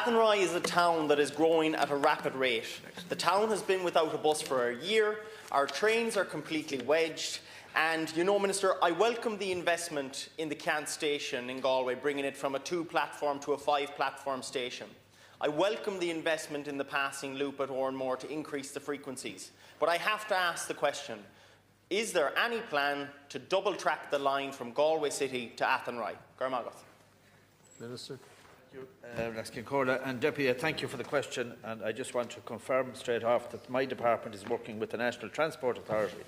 Athenry is a town that is growing at a rapid rate. The town has been without a bus for a year, our trains are completely wedged, and you know, Minister, I welcome the investment in the Cant station in Galway, bringing it from a 2-platform to a 5-platform station. I welcome the investment in the passing loop at Oranmore to increase the frequencies. But I have to ask the question, is there any plan to double-track the line from Galway City to Athenry? Garmagoth. Minister. Thank you, and Deputy, thank you for the question, and I just want to confirm straight off that my department is working with the National Transport Authority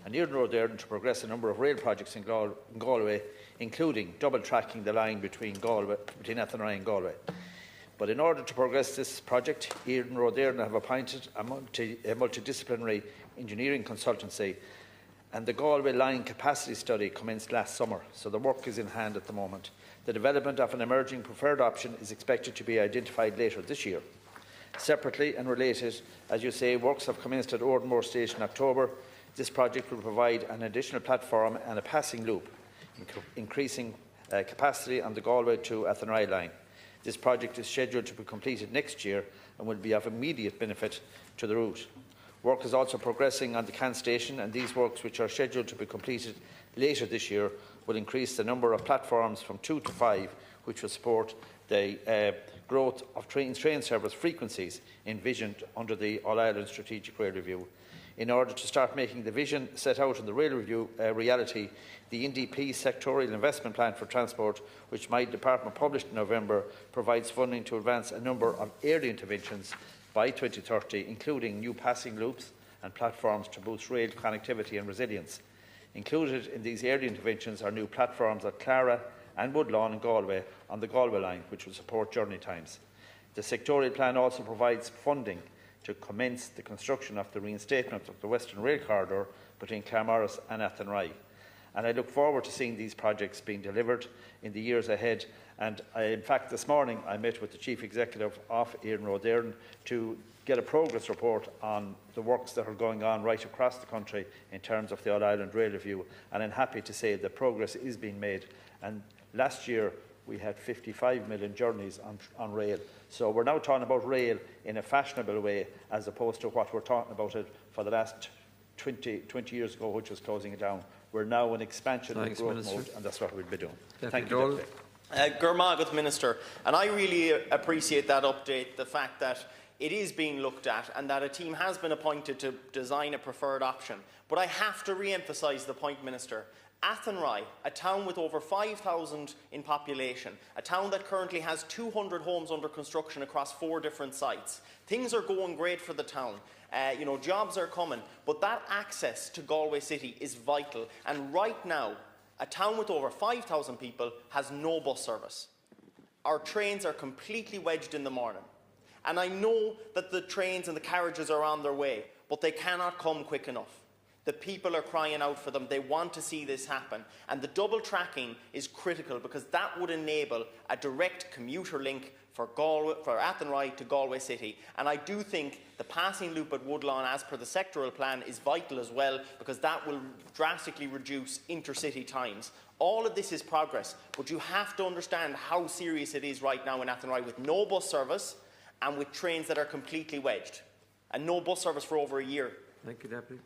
and Éireann Road Éireann to progress a number of rail projects in Galway, including double-tracking the line between Athenry and Galway. But in order to progress this project, Éireann Road Éireann have appointed a multidisciplinary engineering consultancy, and the Galway line capacity study commenced last summer, so the work is in hand at the moment. The development of an emerging preferred option is expected to be identified later this year. Separately and related, as you say, works have commenced at Oranmore Station in October. This project will provide an additional platform and a passing loop, increasing capacity on the Galway to Athenry line. This project is scheduled to be completed next year and will be of immediate benefit to the route. Work is also progressing on the Cant station, and these works, which are scheduled to be completed later this year, will increase the number of platforms from 2 to 5, which will support the growth of train service frequencies envisioned under the All-Ireland Strategic Rail Review. In order to start making the vision set out in the Rail Review reality, the NDP Sectorial Investment Plan for Transport, which my department published in November, provides funding to advance a number of early interventions by 2030, including new passing loops and platforms to boost rail connectivity and resilience. Included in these early interventions are new platforms at Clara and Woodlawn in Galway on the Galway line, which will support journey times. The sectorial plan also provides funding to commence the construction of the reinstatement of the Western Rail Corridor between Claremorris and Athenry. And I look forward to seeing these projects being delivered in the years ahead. And in fact, this morning I met with the Chief Executive of Éireann Road Éireann to get a progress report on the works that are going on right across the country in terms of the All-Ireland Rail Review. And I'm happy to say that progress is being made. And last year we had 55 million journeys on rail. So we're now talking about rail in a fashionable way, as opposed to what we're talking about it for the last 20 years ago, which was closing it down. We're now in expansion and growth mode, and that's what we'll be doing. Thank you, Deputy. Gurmagat, Minister, and I really appreciate that update, the fact that it is being looked at and that a team has been appointed to design a preferred option. But I have to re-emphasise the point, Minister. Athenry, a town with over 5,000 in population, a town that currently has 200 homes under construction across 4 different sites. Things are going great for the town. Jobs are coming, but that access to Galway City is vital. And right now, a town with over 5,000 people has no bus service. Our trains are completely wedged in the morning. And I know that the trains and the carriages are on their way, but they cannot come quick enough. The people are crying out for them. They want to see this happen. And the double tracking is critical, because that would enable a direct commuter link for Athenry to Galway City. And I do think the passing loop at Woodlawn, as per the sectoral plan, is vital as well, because that will drastically reduce intercity times. All of this is progress, but you have to understand how serious it is right now in Athenry, with no bus service and with trains that are completely wedged, and no bus service for over a year. Thank you, Deputy.